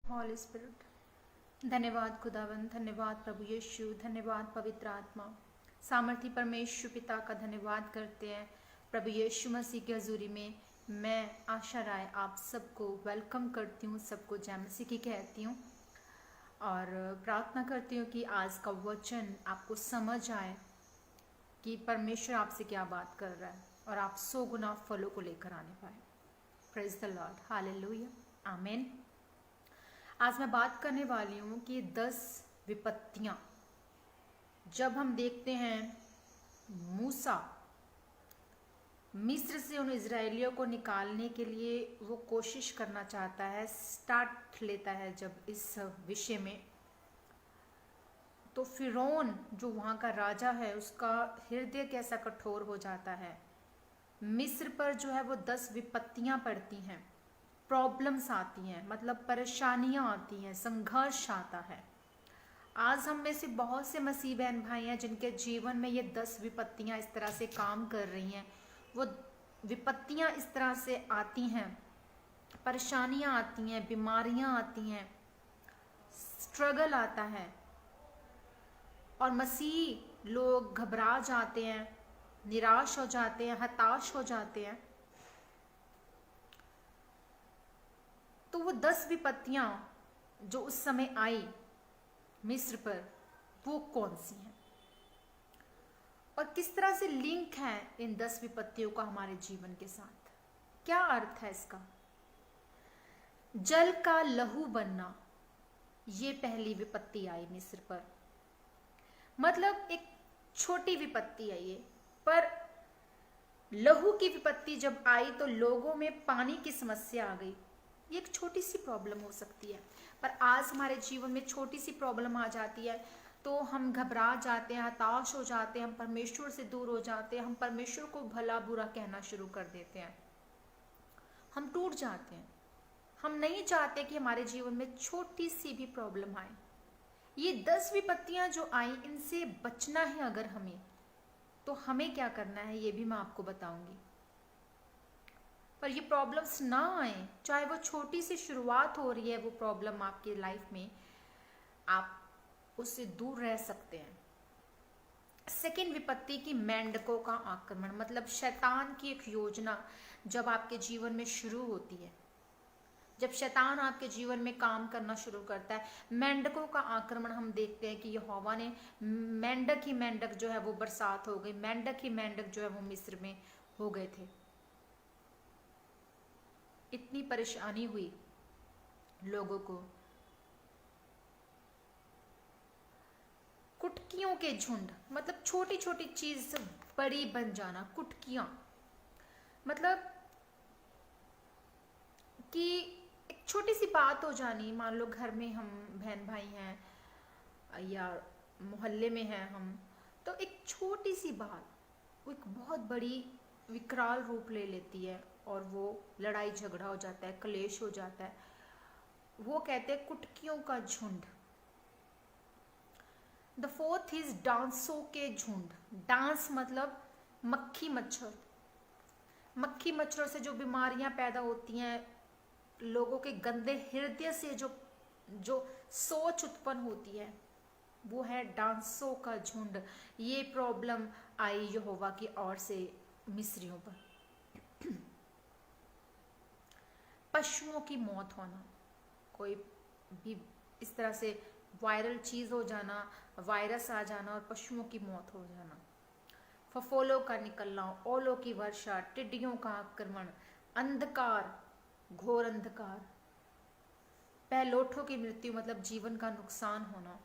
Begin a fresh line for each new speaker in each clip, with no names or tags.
हॉली spirit. धन्यवाद खुदावंद, धन्यवाद प्रभु यीशु, धन्यवाद पवित्र आत्मा, सामर्थी परमेश्वर पिता का धन्यवाद करते हैं। प्रभु यीशु मसीह की हजूरी में मैं आशा राय आप सबको वेलकम करती हूँ, सबको जय मसीह की कहती हूँ और प्रार्थना करती हूँ कि आज का वचन आपको समझ आए कि परमेश्वर आपसे क्या बात कर रहा है और आप 100 गुना फलों को लेकर आने पाए। प्रेज द लॉर्ड, हालेलुया, आमीन। आज मैं बात करने वाली हूँ कि 10 विपत्तियाँ। जब हम देखते हैं मूसा मिस्र से उन इजरायलियों को निकालने के लिए वो कोशिश करना चाहता है, स्टार्ट लेता है जब इस विषय में, तो फिरौन जो वहाँ का राजा है उसका हृदय कैसा कठोर हो जाता है। मिस्र पर जो है वो 10 विपत्तियाँ पड़ती हैं, प्रॉब्लम्स आती हैं, मतलब परेशानियां आती हैं, संघर्ष आता है। आज हम में से बहुत से मसीह बहन भाई हैं जिनके जीवन में ये 10 विपत्तियां इस तरह से काम कर रही हैं। वो विपत्तियां इस तरह से आती हैं, परेशानियां आती हैं, बीमारियां आती हैं, स्ट्रगल आता है और मसीह लोग घबरा जाते हैं, निराश हो जाते हैं, हताश हो जाते हैं। तो वो 10 विपत्तियां जो उस समय आई मिस्र पर, वो कौन सी हैं और किस तरह से लिंक है इन 10 विपत्तियों का हमारे जीवन के साथ, क्या अर्थ है इसका। जल का लहू बनना, ये पहली विपत्ति आई मिस्र पर। मतलब एक छोटी विपत्ति है ये, पर लहू की विपत्ति जब आई तो लोगों में पानी की समस्या आ गई। ये एक छोटी सी प्रॉब्लम हो सकती है, पर आज हमारे जीवन में छोटी सी प्रॉब्लम आ जाती है तो हम घबरा जाते हैं, हताश हो जाते हैं, हम परमेश्वर से दूर हो जाते हैं, हम परमेश्वर को भला बुरा कहना शुरू कर देते हैं, हम टूट जाते हैं। हम नहीं चाहते कि हमारे जीवन में छोटी सी भी प्रॉब्लम आए। ये 10 विपत्तियां जो आई, इनसे बचना है अगर हमें, तो हमें क्या करना है ये भी मैं आपको बताऊंगी। पर ये प्रॉब्लम्स ना आए, चाहे वो छोटी सी शुरुआत हो रही है वो प्रॉब्लम आपकी लाइफ में, आप उससे दूर रह सकते हैं। सेकेंड विपत्ति की मेंढकों का आक्रमण, मतलब शैतान की एक योजना जब आपके जीवन में शुरू होती है, जब शैतान आपके जीवन में काम करना शुरू करता है। मेंढकों का आक्रमण हम देखते हैं कि यहोवा ने मेंढक ही मेंढक जो है वो बरसात हो गई, मेंढक ही मेंढक जो है वो मिस्र में हो गए थे। इतनी परेशानी हुई लोगों को। कुटकियों के झुंड, मतलब छोटी छोटी चीज बड़ी बन जाना। कुटकियां मतलब कि एक छोटी सी बात हो जानी, मान लो घर में हम बहन भाई हैं या मोहल्ले में हैं हम, तो एक छोटी सी बात वो एक बहुत बड़ी विकराल रूप ले लेती है और वो लड़ाई झगड़ा हो जाता है, कलेश हो जाता है। वो कहते हैं कुटकियों का झुंड। द फोर्थ इज डांसों के झुंड। डांस मतलब मक्खी मच्छर। मक्खी मच्छरों से जो बीमारियां पैदा होती हैं, लोगों के गंदे हृदय से जो जो सोच उत्पन्न होती है, वो है डांसों का झुंड। ये प्रॉब्लम आई यहोवा की ओर से मिस्रियों पर। पशुओं की मौत होना, कोई भी इस तरह से वायरल चीज हो जाना, वायरस आ जाना और पशुओं की मौत हो जाना। फफोलों का निकलना, ओलों की वर्षा, टिड्डियों का आक्रमण, अंधकार, घोर अंधकार, पहलोठों की मृत्यु, मतलब जीवन का नुकसान होना।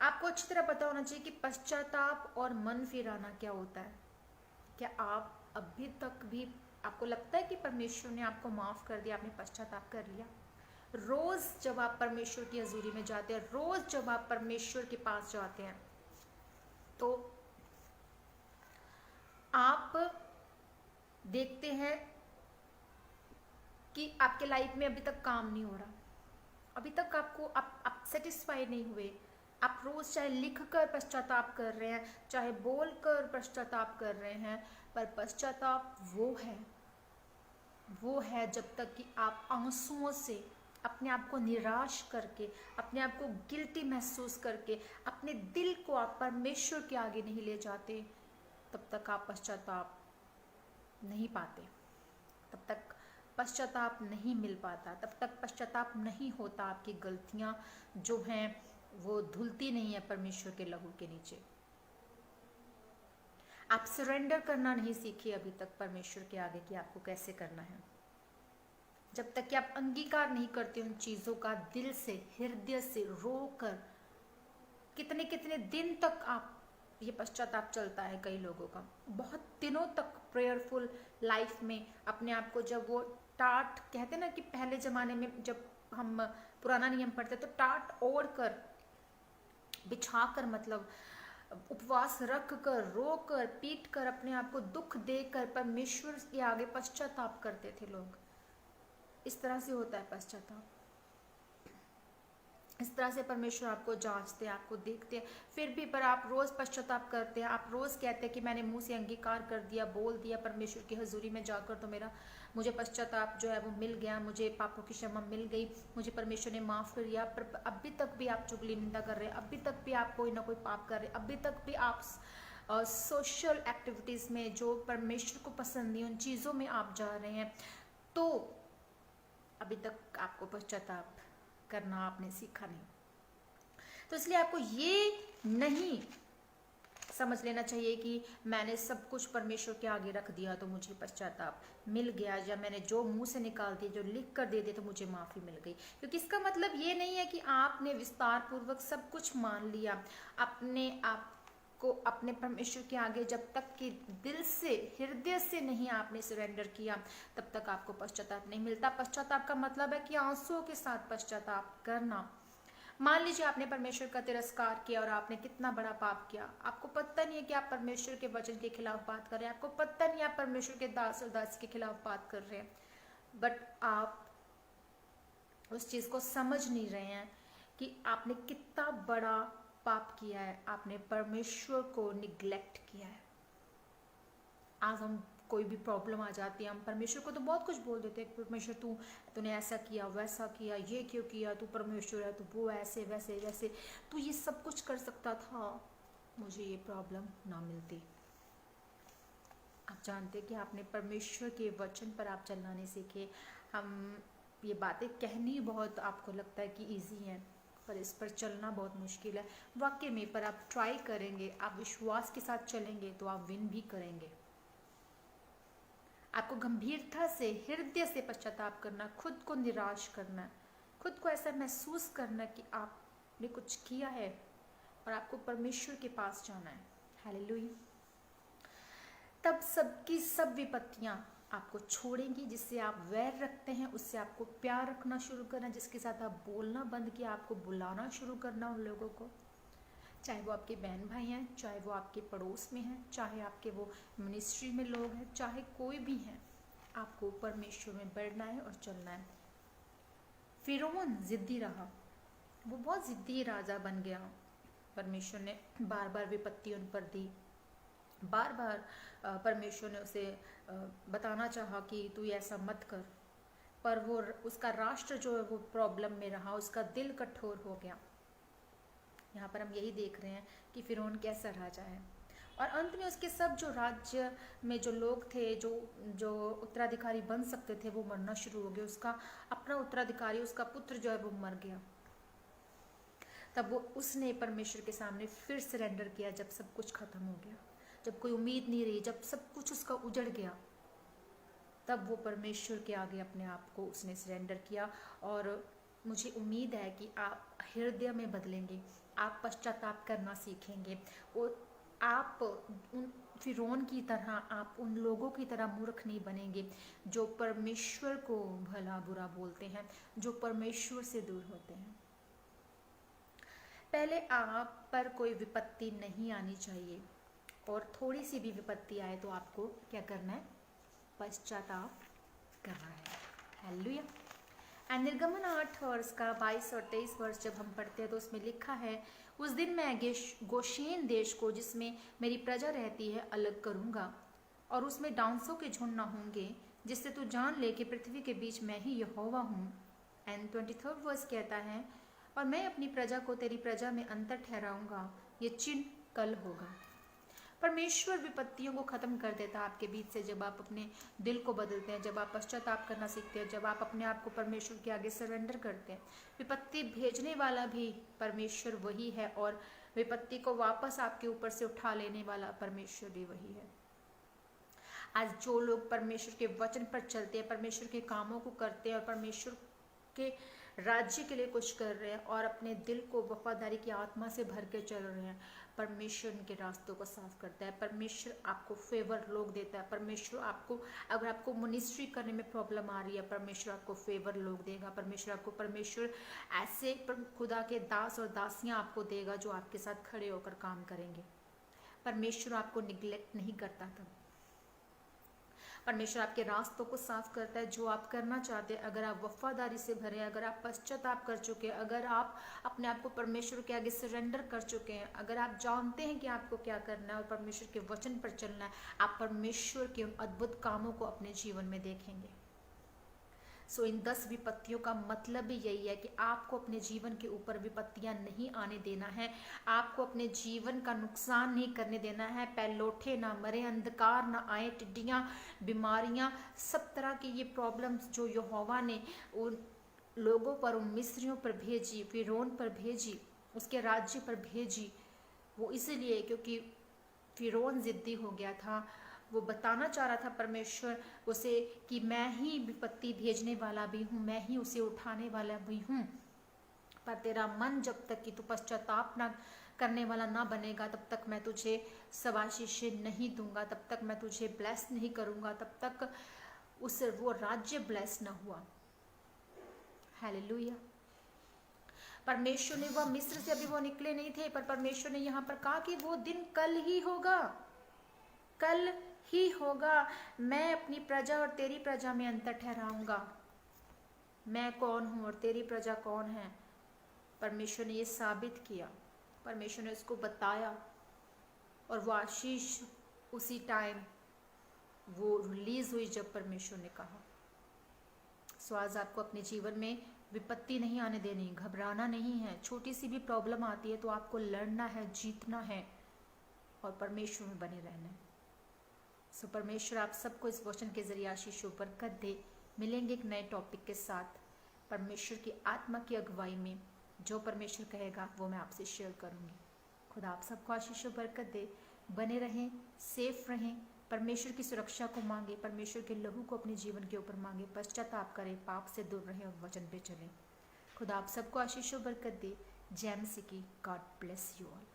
आपको अच्छी तरह पता होना चाहिए कि पश्चाताप और मन फिराना क्या होता है। क्या आप अभी तक भी, आपको लगता है कि परमेश्वर ने आपको माफ कर दिया, आपने पश्चाताप कर लिया? रोज जब आप परमेश्वर की हजूरी में जाते हैं, रोज जब आप परमेश्वर के पास जाते हैं, तो आप देखते हैं कि आपके लाइफ में अभी तक काम नहीं हो रहा, अभी तक आपको आप सेटिस्फाई नहीं हुए। आप रोज चाहे लिख कर पश्चाताप कर रहे हैं, चाहे बोल कर पश्चाताप कर रहे हैं, पर पश्चाताप वो है वो है जब तक कि आप आंसुओं से अपने आप को निराश करके, अपने आप को गिल्टी महसूस करके, अपने दिल को आप परमेश्वर के आगे नहीं ले जाते, तब तक आप पश्चाताप नहीं पाते, तब तक पश्चाताप नहीं मिल पाता, तब तक पश्चाताप नहीं होता। आपकी गलतियां जो हैं वो धुलती नहीं है परमेश्वर के लहू के नीचे। आप सरेंडर करना नहीं सीखे अभी तक परमेश्वर के आगे कि आपको कैसे करना है। जब तक कि आप अंगीकार नहीं करते उन चीजों का दिल से, हृदय से रो कर, कितने कितने दिन तक आप, ये पश्चाताप चलता है कई लोगों का, बहुत दिनों तक प्रेयरफुल लाइफ में अपने आप को, जब वो टाट कहते ना कि पहले जमाने में जब हम पुराना नियम पढ़ते तो टाट ओढ़ कर, बिछा कर, मतलब उपवास रख कर, रो कर, पीट कर, अपने आप को दुख देकर परमेश्वर के आगे पश्चाताप करते थे लोग। इस तरह से होता है पश्चाताप। इस तरह से परमेश्वर आपको जांचते हैं, आपको देखते हैं, फिर भी पर आप रोज पश्चाताप करते हैं, आप रोज कहते हैं कि मैंने मुंह से अंगीकार कर दिया, बोल दिया परमेश्वर की हजूरी में जाकर, तो मुझे पश्चाताप जो है वो मिल गया, मुझे पापों की क्षमा मिल गई, मुझे परमेश्वर ने माफ कर दिया। पर अभी तक भी आप चुगली निंदा कर रहे हैं, अभी तक भी आप कोई ना कोई पाप कर रहे हैं, अभी तक भी आप सोशल एक्टिविटीज में जो परमेश्वर को पसंद नहीं उन चीजों में आप जा रहे हैं, तो अभी तक आपको पश्चाताप करना आपने सीखा नहीं। तो इसलिए आपको ये नहीं समझ लेना चाहिए कि मैंने सब कुछ परमेश्वर के आगे रख दिया तो मुझे पश्चाताप मिल गया, या मैंने जो मुंह से निकाल दिया, जो लिख कर दे दिया तो मुझे माफी मिल गई। क्योंकि इसका मतलब ये नहीं है कि आपने विस्तार पूर्वक सब कुछ मान लिया, अपने आप को अपने परमेश्वर के आगे जब तक कि दिल से, हृदय से नहीं आपने सरेंडर किया, तब तक आपको पश्चाताप नहीं मिलता। पश्चाताप का मतलब है कि आंसुओं के साथ पश्चाताप करना। मान लीजिए आपने परमेश्वर का तिरस्कार किया और आपने कितना बड़ा पाप किया, आपको पता नहीं है कि आप परमेश्वर के वचन के खिलाफ बात कर रहे हैं, आपको पता नहीं आप परमेश्वर के दास और दासी के खिलाफ बात कर रहे हैं, बट आप उस चीज को समझ नहीं रहे हैं कि आपने कितना बड़ा पाप किया है, आपने परमेश्वर को निग्लेक्ट किया है। आज हम कोई भी प्रॉब्लम आ जाती है, हम परमेश्वर को तो बहुत कुछ बोल देते हैं, परमेश्वर तूने ऐसा किया, वैसा किया, ये क्यों किया, तू परमेश्वर है, तू वो ऐसे वैसे वैसे, तू ये सब कुछ कर सकता था, मुझे ये प्रॉब्लम ना मिलती। आप जानते कि आपने परमेश्वर के वचन पर आप चलना नहीं सीखे। हम ये बातें कहनी बहुत आपको लगता है कि ईजी है, पर इस पर चलना बहुत मुश्किल है वाकई में। पर आप ट्राई करेंगे, आप विश्वास के साथ चलेंगे तो आप विन भी करेंगे। आपको गंभीरता से, हृदय से पश्चाताप करना, खुद को निराश करना, खुद को ऐसा महसूस करना कि आपने कुछ किया है और आपको परमेश्वर के पास जाना है। हालेलुया। तब सबकी सब विपत्तियां आपको छोड़ेंगी। जिससे आप वैर रखते हैं उससे आपको प्यार रखना शुरू करना, जिसके साथ आप बोलना बंद किया आपको बुलाना शुरू करना उन लोगों को, चाहे वो आपके बहन भाई हैं, चाहे वो आपके पड़ोस में हैं, चाहे आपके वो मिनिस्ट्री में लोग हैं, चाहे कोई भी हैं, आपको परमेश्वर में बढ़ना है और चलना है। फिरौन जिद्दी रहा, वो बहुत जिद्दी राजा बन गया। परमेश्वर ने बार बार विपत्ति उन पर दी, बार बार परमेश्वर ने उसे बताना चाहा कि तू ऐसा मत कर, पर वो उसका राष्ट्र जो है वो प्रॉब्लम में रहा, उसका दिल कठोर हो गया। यहाँ पर हम यही देख रहे हैं कि फिरौन कैसा राजा है, और अंत में उसके सब जो राज्य में जो लोग थे, जो उत्तराधिकारी बन सकते थे, वो मरना शुरू हो गए। उसका अपना उत्तराधिकारी, उसका पुत्र जो है वो मर गया। तब वो उसने परमेश्वर के सामने फिर सरेंडर किया, जब सब कुछ खत्म हो गया, जब कोई उम्मीद नहीं रही, जब सब कुछ उसका उजड़ गया, तब वो परमेश्वर के आगे अपने आप को उसने सरेंडर किया। और मुझे उम्मीद है कि आप हृदय में बदलेंगे, आप पश्चाताप करना सीखेंगे, और आप उन फिरौन की तरह, आप उन लोगों की तरह मूर्ख नहीं बनेंगे जो परमेश्वर को भला बुरा बोलते हैं, जो परमेश्वर से दूर होते हैं। पहले आप पर कोई विपत्ति नहीं आनी चाहिए, और थोड़ी सी भी विपत्ति आए तो आपको क्या करना है? पश्चाताप करना है। हालेलुया। एंड निर्गमन 8 वर्ष का 22 और 23 वर्ष जब हम पढ़ते हैं तो उसमें लिखा है, उस दिन मैं गोशेन देश को जिसमें मेरी प्रजा रहती है अलग करूंगा, और उसमें डांसों के झुंड न होंगे, जिससे तू जान ले कि पृथ्वी के बीच मैं ही यहोवा हूँ। एंड 23rd वर्स कहता है, और मैं अपनी प्रजा को तेरी प्रजा में अंतर ठहराऊंगा, ये चिन्ह कल होगा। परमेश्वर विपत्तियों को खत्म कर देता है आपके बीच से जब आप अपने दिल को बदलते हैं, जब आप पश्चाताप करना सीखते हैं, जब आप अपने आप को परमेश्वर के आगे सरेंडर करते हैं। विपत्ति भेजने वाला भी परमेश्वर वही है, और विपत्ति को वापस आपके ऊपर से उठा लेने वाला परमेश्वर भी वही है। आज जो लोग परमेश्वर के वचन पर चलते हैं, परमेश्वर के कामों को करते हैं और परमेश्वर के राज्य के लिए कुछ कर रहे हैं और अपने दिल को वफादारी की आत्मा से भर के चल रहे हैं, परमेश्वर उनके रास्तों को साफ करता है। परमेश्वर आपको फेवर लोग देता है। परमेश्वर आपको, अगर आपको मिनिस्ट्री करने में प्रॉब्लम आ रही है, परमेश्वर आपको फेवर लोग देगा। परमेश्वर ऐसे खुदा के दास और दासियां आपको देगा जो आपके साथ खड़े होकर काम करेंगे। परमेश्वर आपको निग्लेक्ट नहीं करता था। परमेश्वर आपके रास्तों को साफ करता है। जो आप करना चाहते हैं, अगर आप वफादारी से भरे, अगर आप पश्चाताप कर चुके हैं, अगर आप अपने आप को परमेश्वर के आगे सरेंडर कर चुके हैं, अगर आप जानते हैं कि आपको क्या करना है और परमेश्वर के वचन पर चलना है, आप परमेश्वर के उन अद्भुत कामों को अपने जीवन में देखेंगे। सो इन 10 विपत्तियों का मतलब भी यही है कि आपको अपने जीवन के ऊपर विपत्तियां नहीं आने देना है। आपको अपने जीवन का नुकसान नहीं करने देना है। पैलोठे ना मरे, अंधकार ना आए, टिड्डियां, बीमारियां, सब तरह की ये प्रॉब्लम्स जो यहोवा ने उन लोगों पर, उन मिस्रियों पर भेजी, फिरौन पर भेजी, उसके राज्य पर भेजी, वो इसलिए क्योंकि फिरौन जिद्दी हो गया था। वो बताना चाह रहा था परमेश्वर उसे कि मैं ही विपत्ति भेजने वाला भी हूँ, मैं ही उसे उठाने वाला भी हूँ, पर तेरा मन जब तक कि तू पश्चाताप ना करने वाला ना बनेगा, तब तक मैं तुझे शबाशीषें नहीं दूंगा, तब तक मैं तुझे ब्लेस नहीं करूंगा, तब तक वो राज्य ब्लेस ना हुआ। हालेलुया। परमेश्वर ने, वह मिस्र से अभी वो निकले नहीं थे, पर परमेश्वर ने यहाँ पर कहा कि वो दिन कल ही होगा, कल ही होगा। मैं अपनी प्रजा और तेरी प्रजा में अंतर ठहराऊंगा। मैं कौन हूं और तेरी प्रजा कौन है, परमेश्वर ने ये साबित किया, परमेश्वर ने उसको बताया, और वो आशीष उसी टाइम वो रिलीज हुई जब परमेश्वर ने कहा। सो आज आपको अपने जीवन में विपत्ति नहीं आने देनी, घबराना नहीं है। छोटी सी भी प्रॉब्लम आती है तो आपको लड़ना है, जीतना है और परमेश्वर में बने रहना है। सो परमेश्वर आप सबको इस वचन के जरिए आशीषों बरकत दे। मिलेंगे एक नए टॉपिक के साथ, परमेश्वर की आत्मा की अगुवाई में। जो परमेश्वर कहेगा वो मैं आपसे शेयर करूंगी। खुदा आप सबको आशीषों बरकत दे। बने रहें, सेफ रहें, परमेश्वर की सुरक्षा को मांगे, परमेश्वर के लहू को अपने जीवन के ऊपर मांगे, पश्चाताप करें, पाप से दूर रहें और वचन पे चलें। खुदा आप सबको आशीषों बरकत दे। जय मसीह की। God bless you all.